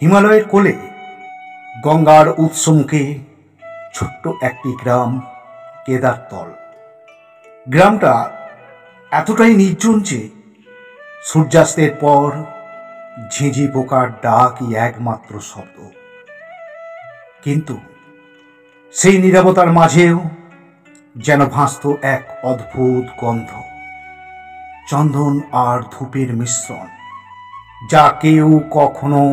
হিমালয়ের কোলে গঙ্গার উৎসমুখে ছোট্ট একটি গ্রাম কেদারতল। গ্রামটা এতটাই নির্জন যে সূর্যাস্তের পর ঝিঁঝি পোকার ডাকই একমাত্র শব্দ। কিন্তু সেই নীরবতার মাঝেও যেন ভাসত এক অদ্ভুত গন্ধ, চন্দন আর ধূপের মিশ্রণ, যা কেউ কখনো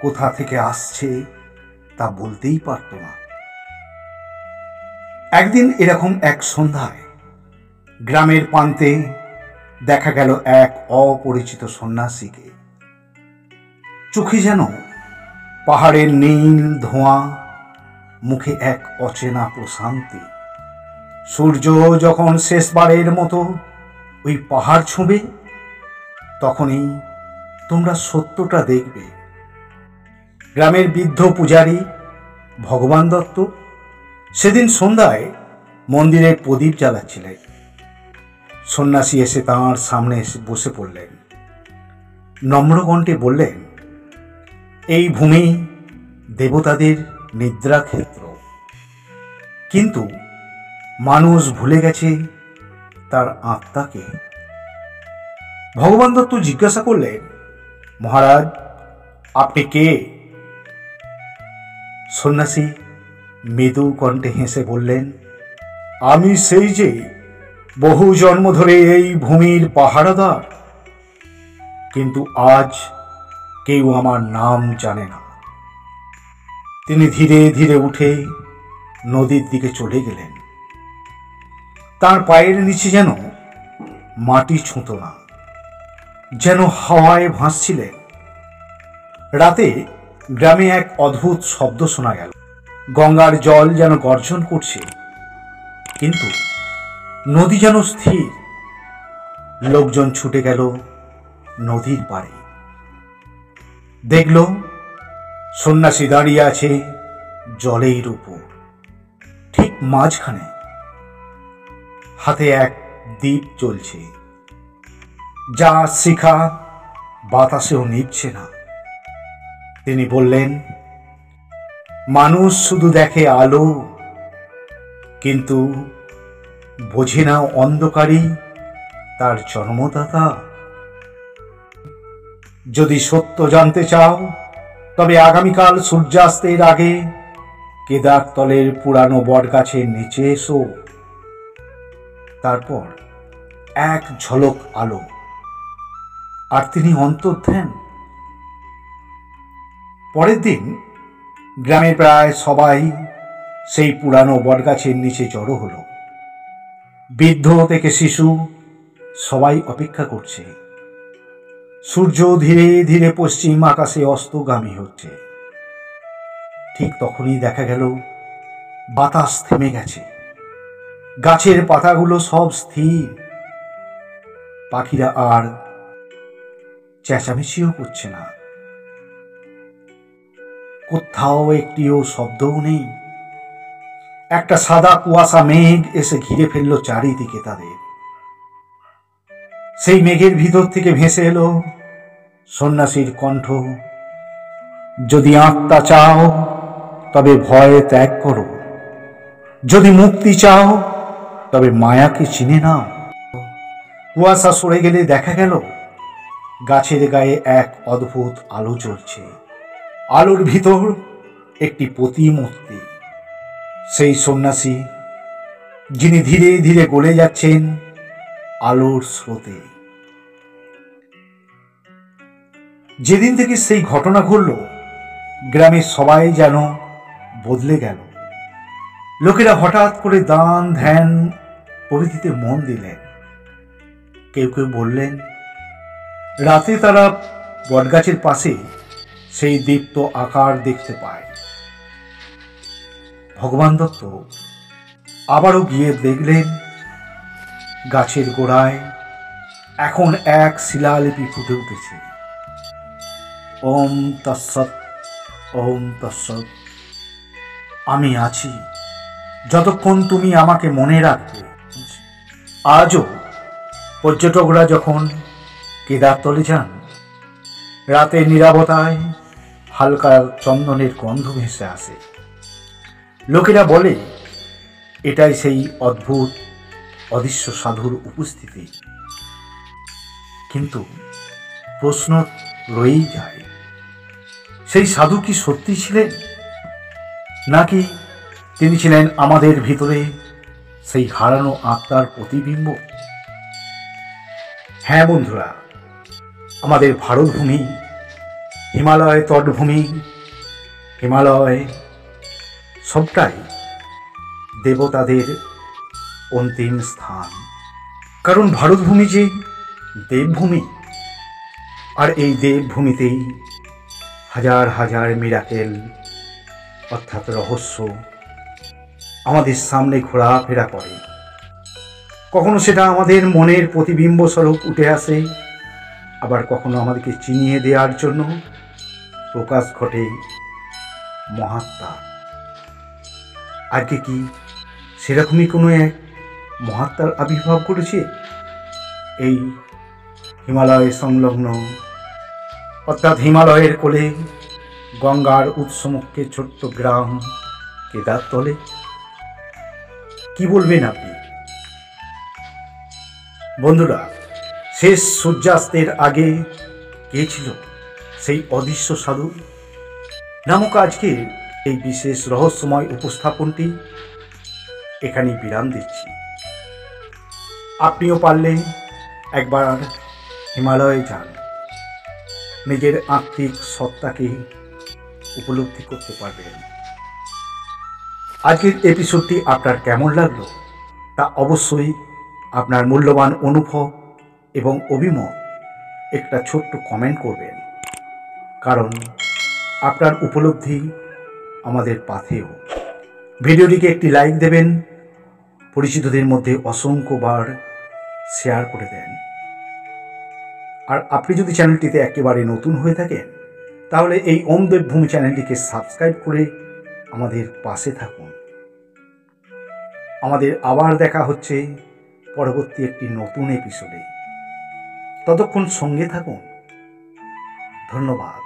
কোথা থেকে আসছে তা বলতেই পারত না। একদিন এরকম এক সন্ধ্যায় গ্রামের প্রান্তে দেখা গেল এক অপরিচিত সন্ন্যাসীকে। চোখে যেন পাহাড়ের নীল ধোঁয়া, মুখে এক অচেনা প্রশান্তি। সূর্য যখন শেষবারের মতো ওই পাহাড় ছুঁবে, তখনই তোমরা সত্যটা দেখবে। গ্রামের বৃদ্ধ পূজারী ভগবান দত্ত সেদিন সন্ধ্যায় মন্দিরে প্রদীপ জ্বালাচ্ছিলেন। সন্ন্যাসী এসে তাঁর সামনে এসে বসে পড়লেন। নম্রকণ্ঠে বললেন, এই ভূমি দেবতাদের নিদ্রা ক্ষেত্র, কিন্তু মানুষ ভুলে গেছে তার আত্মাকে। ভগবান দত্ত জিজ্ঞাসা করলেন, মহারাজ, আপনি কে? সন্ন্যাসী মৃদু কণ্ঠে হেসে বললেন, আমি সেই যে বহু জন্ম ধরে এই ভূমির পাহারাদার, কিন্তু আজ কেউ আমার নাম জানে না। তিনি ধীরে ধীরে উঠে নদীর দিকে চলে গেলেন। তার পায়ের নিচে যেন মাটি ছুঁত না, যেন হাওয়ায় ভাসছিলেন। রাতে গ্রামে এক অদ্ভুত শব্দ শোনা গেল। গঙ্গার জল যেন গর্জন করছে, কিন্তু নদী যেন স্থির। লোকজন ছুটে গেল নদীর পাড়ে। দেখল সন্ন্যাসী দাঁড়িয়ে আছে জলের উপর, ঠিক মাঝখানে। হাতে এক দ্বীপ জ্বলছে, যা শিখা বাতাসেও নিভছে না। তিনি বললেন, মানুষ শুধু দেখে আলো, কিন্তু বোঝে না অন্ধকারই তার জন্মদাতা। যদি সত্য জানতে চাও, তবে আগামীকাল সূর্যাস্তের আগে কেদারতলের পুরানো বটগাছের নিচে এসো। তারপর এক ঝলক আলো, আর তিনি অন্তর্ধান। পরের দিন গ্রামের প্রায় সবাই সেই পুরানো বটগাছের নিচে জড়ো হলো। বৃদ্ধ থেকে শিশু সবাই অপেক্ষা করছে। সূর্য ধীরে ধীরে পশ্চিম আকাশে অস্তগামী হচ্ছে। ঠিক তখনই দেখা গেল বাতাস থেমে গেছে, গাছের পাতাগুলো সব স্থির। পাখিরা আর চেঁচামেচিও করছে না, কোথাও একটিও শব্দও নেই। একটা সাদা কুয়াশা মেঘ এসে ঘিরে ফেললো চারিদিকে তাদের। সেই মেঘের ভিতর থেকে ভেসে এলো সন্ন্যাসীর কণ্ঠ, যদি আত্মা চাও তবে ভয় ত্যাগ করো, যদি মুক্তি চাও তবে মায়াকে চিনে নাও। কুয়াশা সরে গেলে দেখা গেল গাছের গায়ে এক অদ্ভুত আলো জ্বলছে। আলোর ভিতর একটি প্রতিমূর্তি, সেই সন্ন্যাসী যিনি ধীরে ধীরে গলে যাচ্ছেন আলোর স্রোতে। যেদিন থেকে সেই ঘটনা ঘটল, গ্রামের সবাই যেন বদলে গেল। লোকেরা হঠাৎ করে দান ধ্যান প্রভৃতিতে মন দিলেন। কেউ কেউ বললেন, রাতে তারা বটগাছের পাশে সেই দীপ্ত আকার দেখতে পায়। ভগবান দত্ত আবারও গিয়ে দেখলেন গাছের গোড়ায় এখন এক শিলালিপি ফুটে উঠেছে। ওম তৎসৎ, ওম তৎসৎ। আমি আছি যতক্ষণ তুমি আমাকে মনে রাখবে। আজও পর্যটকরা যখন কেদারতলে যান, রাতের নীরবতায় হালকা চন্দনের গন্ধ ভেসে আসে। লোকেরা বলে এটাই সেই অদ্ভুত অদৃশ্য সাধুর উপস্থিতি। কিন্তু প্রশ্ন রয়েই যায়, সেই সাধু কি সত্যি ছিলেন, নাকি তিনি ছিলেন আমাদের ভিতরে সেই হারানো আত্মার প্রতিবিম্ব? হ্যাঁ বন্ধুরা, আমাদের ভারতভূমি, হিমালয় তটভূমি, হিমালয় সবটাই দেবতাদের অন্তিম স্থান। কারণ ভারতভূমি যে দেবভূমি, আর এই দেবভূমিতেই হাজার হাজার মিরাকেল অর্থাৎ রহস্য আমাদের সামনে ঘোরাফেরা করে। কখনো সেটা আমাদের মনের প্রতিবিম্ব স্বরূপ উঠে আসে, আবার কখনো আমাদেরকে চিনিয়ে দেওয়ার জন্য প্রকাশ ঘটে মহাত্মা। আজকে কি সেরকমই কোনো এক মহাত্মার আবির্ভাব করেছে এই হিমালয় সংলগ্ন অর্থাৎ হিমালয়ের কোলে গঙ্গার উৎসমুখে ছোট্ট গ্রাম কেদারতলে? কি বলবেন আপনি বন্ধুরা? শেষ সূর্যাস্তের আগে কে ছিল সেই অদৃশ্য সাধু নামক আজকের এই বিশেষ রহস্যময় উপস্থাপনটি এখানেই বিরাম দিচ্ছি। আপনিও পারলে একবার হিমালয়ে যান, নিজের আত্মিক সত্তাকে উপলব্ধি করতে পারবেন। আজকের এপিসোডটি আপনার কেমন লাগলো তা অবশ্যই আপনার মূল্যবান অনুভব এবং অভিমত একটা ছোট্ট কমেন্ট করবেন, কারণ আপনার উপলব্ধি আমাদের পাথেয়। ভিডিওটিকে একটি লাইক দেবেন, পরিচিতদের মধ্যে অসংখ্যবার শেয়ার করে দেন। আর আপনি যদি চ্যানেলটিতে একেবারে নতুন হয়ে থাকেন তাহলে এই ওম দেবভূমি চ্যানেলটিকে সাবস্ক্রাইব করে আমাদের পাশে থাকুন। আমাদের আবার দেখা হচ্ছে পরবর্তী একটি নতুন এপিসোডে। ততক্ষণ সঙ্গে থাকুন। ধন্যবাদ।